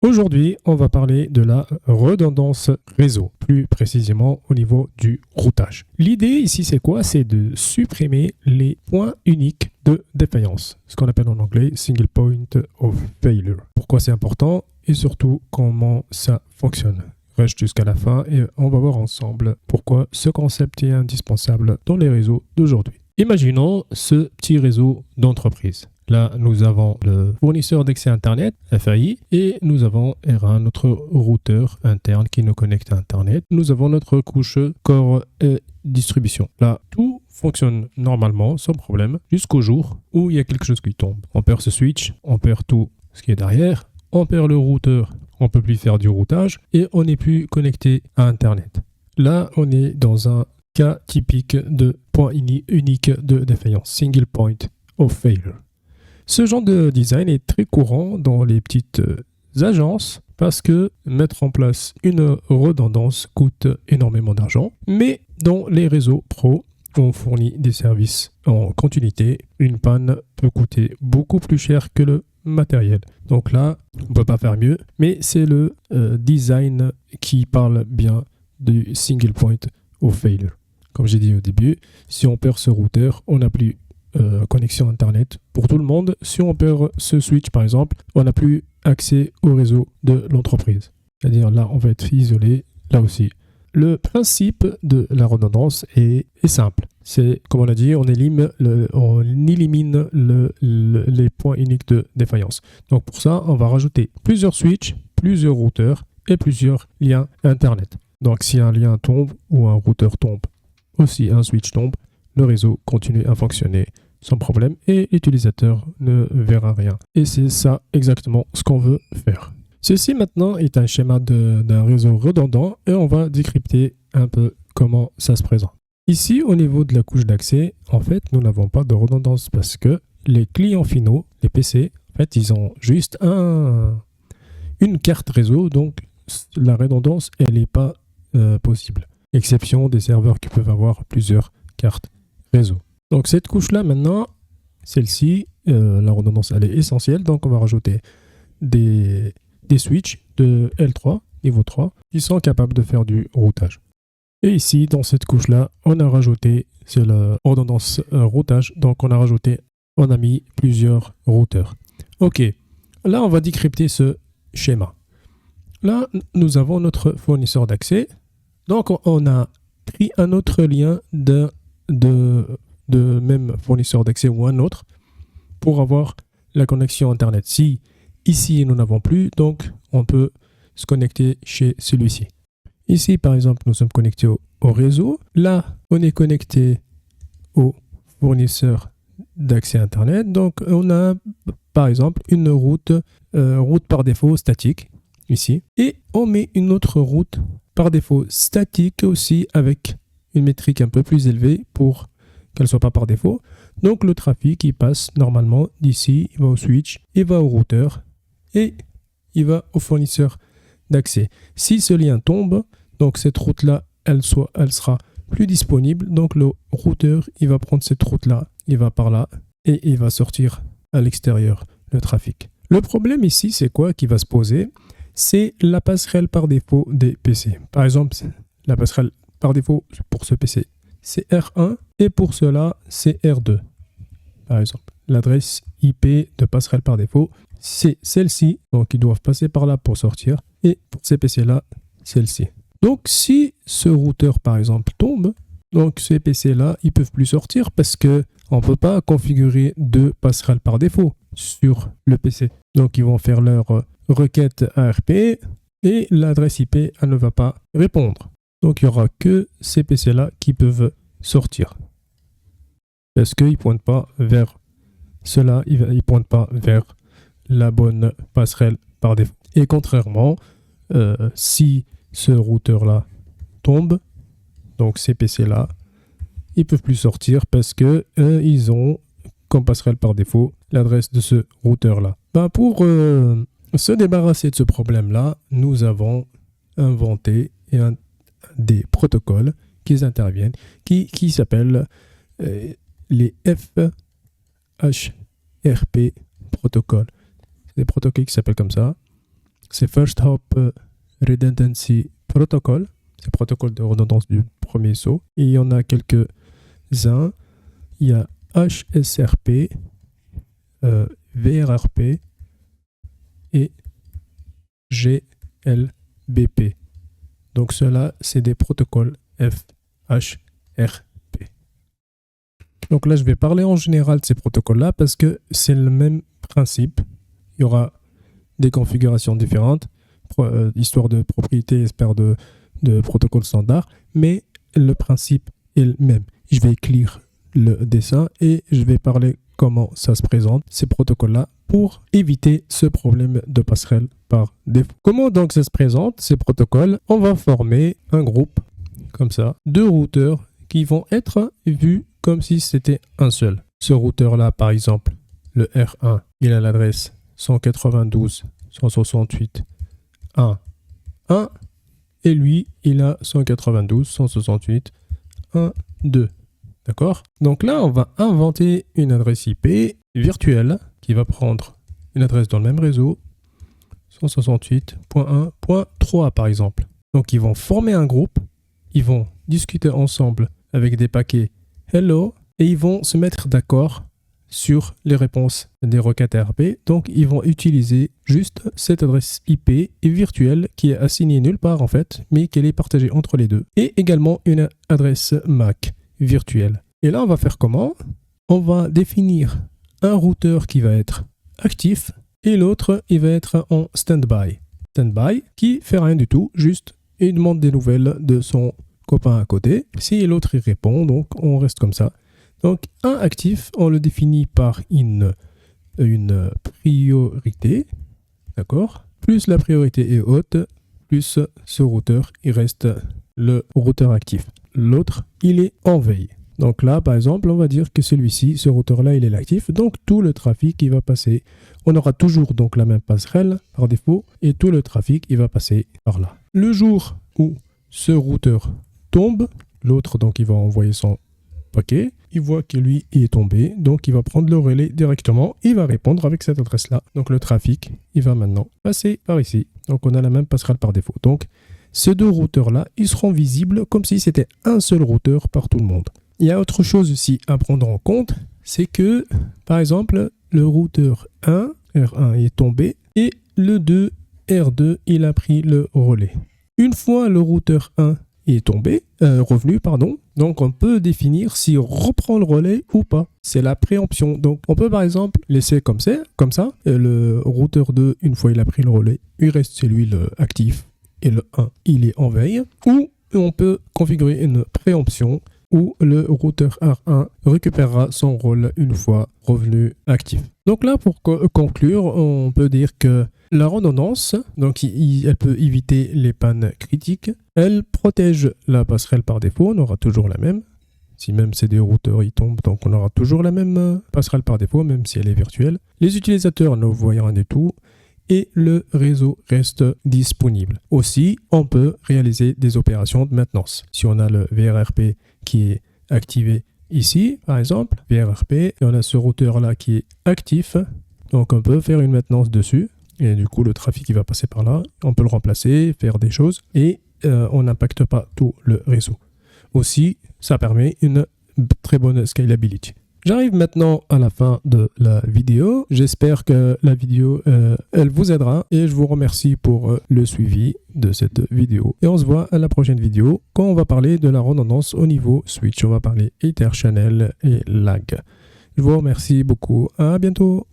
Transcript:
Aujourd'hui, on va parler de la redondance réseau, plus précisément au niveau du routage. L'idée ici, c'est quoi? C'est de supprimer les points uniques de défaillance, ce qu'on appelle en anglais single point of failure. Pourquoi c'est important et surtout comment ça fonctionne. Reste jusqu'à la fin et on va voir ensemble pourquoi ce concept est indispensable dans les réseaux d'aujourd'hui. Imaginons ce petit réseau d'entreprise. Là, nous avons le fournisseur d'accès Internet, FAI, et nous avons R1, notre routeur interne qui nous connecte à Internet. Nous avons notre couche corps et distribution. Là, tout fonctionne normalement, sans problème, jusqu'au jour où il y a quelque chose qui tombe. On perd ce switch, on perd tout ce qui est derrière, on perd le routeur, on ne peut plus faire du routage, et on n'est plus connecté à Internet. Là, on est dans un cas typique de point unique de défaillance, single point of failure. Ce genre de design est très courant dans les petites agences parce que mettre en place une redondance coûte énormément d'argent. Mais dans les réseaux pro, on fournit des services en continuité. Une panne peut coûter beaucoup plus cher que le matériel. Donc là, on ne peut pas faire mieux, mais c'est le design qui parle bien du single point of failure. Comme j'ai dit au début, si on perd ce routeur, on n'a plus connexion Internet pour tout le monde. Si on perd ce switch, par exemple, on n'a plus accès au réseau de l'entreprise. C'est-à-dire là, on va être isolé, là aussi. Le principe de la redondance est simple. C'est, comme on l'a dit, on élimine les points uniques de défaillance. Donc pour ça, on va rajouter plusieurs switches, plusieurs routeurs et plusieurs liens Internet. Donc si un lien tombe ou un routeur tombe, aussi un switch tombe, le réseau continue à fonctionner sans problème et l'utilisateur ne verra rien. Et c'est ça exactement ce qu'on veut faire. Ceci maintenant est un schéma d'un réseau redondant et on va décrypter un peu comment ça se présente. Ici, au niveau de la couche d'accès, en fait, nous n'avons pas de redondance parce que les clients finaux, les PC, en fait, ils ont juste une carte réseau, donc la redondance, elle n'est pas possible. Exception des serveurs qui peuvent avoir plusieurs cartes réseau. Donc cette couche-là maintenant, celle-ci, la redondance elle est essentielle, donc on va rajouter des switches de L3, niveau 3, qui sont capables de faire du routage. Et ici, dans cette couche-là, on a rajouté, c'est la redondance routage, donc on a mis plusieurs routeurs. Ok, là on va décrypter ce schéma. Là, nous avons notre fournisseur d'accès, donc on a pris un autre lien de même fournisseur d'accès ou un autre pour avoir la connexion Internet. Si ici nous n'avons plus, donc on peut se connecter chez celui-ci. Ici par exemple nous sommes connectés au réseau. Là on est connecté au fournisseur d'accès Internet. Donc on a par exemple une route par défaut statique ici. Et on met une autre route par défaut statique aussi avec une métrique un peu plus élevée pour qu'elle ne soit pas par défaut. Donc le trafic il passe normalement d'ici, il va au switch, il va au routeur et il va au fournisseur d'accès. Si ce lien tombe, donc cette route-là, elle sera plus disponible. Donc le routeur, il va prendre cette route-là, il va par là et il va sortir à l'extérieur le trafic. Le problème ici, c'est quoi qui va se poser? C'est la passerelle par défaut des PC. Par exemple, la passerelle par défaut pour ce PC, c'est R1 et pour cela, c'est R2. Par exemple, l'adresse IP de passerelle par défaut, c'est celle-ci. Donc, ils doivent passer par là pour sortir. Et pour ces PC-là, celle-ci. Donc, si ce routeur, par exemple, tombe, donc ces PC-là, ils ne peuvent plus sortir parce qu'on ne peut pas configurer deux passerelles par défaut sur le PC. Donc, ils vont faire leur requête ARP et l'adresse IP, elle ne va pas répondre. Donc, il n'y aura que ces PC-là qui peuvent sortir. Parce qu'ils ne pointent pas vers cela, ils ne pointent pas vers la bonne passerelle par défaut. Et contrairement, si ce routeur-là tombe, donc ces PC-là, ils ne peuvent plus sortir parce qu'ils ont comme passerelle par défaut l'adresse de ce routeur-là. Pour se débarrasser de ce problème-là, nous avons inventé des protocoles qui interviennent, qui s'appellent les FHRP protocoles. C'est des protocoles qui s'appellent comme ça. c'est First Hop Redundancy Protocol. C'est le protocole de redondance du premier saut. Et il y en a quelques-uns. Il y a HSRP, VRRP et GLBP. Donc cela, c'est des protocoles FHRP. Donc là, je vais parler en général de ces protocoles-là parce que c'est le même principe. Il y aura des configurations différentes, histoire de propriété, espère de protocole standard, mais le principe est le même. Je vais écrire le dessin et je vais parler comment ça se présente, ces protocoles-là, pour éviter ce problème de passerelle par défaut. Comment donc ça se présente, ces protocoles? On va former un groupe, comme ça, de routeurs qui vont être vus comme si c'était un seul. Ce routeur-là, par exemple, le R1, il a l'adresse 192.168.1.1 et lui, il a 192.168.1.2. D'accord? Donc là, on va inventer une adresse IP virtuelle qui va prendre une adresse dans le même réseau, 168.1.3 par exemple. Donc ils vont former un groupe, ils vont discuter ensemble avec des paquets hello et ils vont se mettre d'accord sur les réponses des requêtes RP. Donc ils vont utiliser juste cette adresse IP virtuelle qui est assignée nulle part en fait, mais qu'elle est partagée entre les deux. Et également une adresse MAC virtuelle. Et là, on va faire comment? On va définir un routeur qui va être actif et l'autre, il va être en stand-by. Stand-by qui fait rien du tout, juste il demande des nouvelles de son copain à côté. Si l'autre il répond, donc on reste comme ça. Donc un actif, on le définit par une priorité, d'accord? Plus la priorité est haute, plus ce routeur, il reste le routeur actif. L'autre, il est en veille. Donc là, par exemple, on va dire que celui-ci, ce routeur-là, il est actif. Donc tout le trafic, il va passer. On aura toujours donc la même passerelle par défaut et tout le trafic, il va passer par là. Le jour où ce routeur tombe, l'autre, donc il va envoyer son paquet. Il voit que lui, il est tombé. Donc il va prendre le relais directement. Il va répondre avec cette adresse-là. Donc le trafic, il va maintenant passer par ici. Donc on a la même passerelle par défaut. Donc ces deux routeurs-là, ils seront visibles comme si c'était un seul routeur par tout le monde. Il y a autre chose aussi à prendre en compte, c'est que, par exemple, le routeur 1, R1 est tombé, et le 2, R2, il a pris le relais. Une fois le routeur 1 est tombé, revenu, donc on peut définir s'il reprend le relais ou pas. C'est la préemption. Donc on peut par exemple laisser comme ça, le routeur 2, une fois il a pris le relais, il reste celui le actif. Et le 1, il est en veille, ou on peut configurer une préemption où le routeur R1 récupérera son rôle une fois revenu actif. Donc là, pour conclure, on peut dire que la redondance, donc elle peut éviter les pannes critiques, elle protège la passerelle par défaut, on aura toujours la même. Si même ces deux routeurs y tombent, donc on aura toujours la même passerelle par défaut, même si elle est virtuelle. Les utilisateurs ne voient rien du tout. Et le réseau reste disponible. Aussi, on peut réaliser des opérations de maintenance. Si on a le VRRP qui est activé ici, par exemple, VRRP, et on a ce routeur-là qui est actif, donc on peut faire une maintenance dessus, et du coup le trafic il va passer par là, on peut le remplacer, faire des choses, et on n'impacte pas tout le réseau. Aussi, ça permet une très bonne scalability. J'arrive maintenant à la fin de la vidéo. J'espère que la vidéo, elle vous aidera et je vous remercie pour le suivi de cette vidéo. Et on se voit à la prochaine vidéo quand on va parler de la redondance au niveau switch. On va parler Ether Channel et lag. Je vous remercie beaucoup. À bientôt.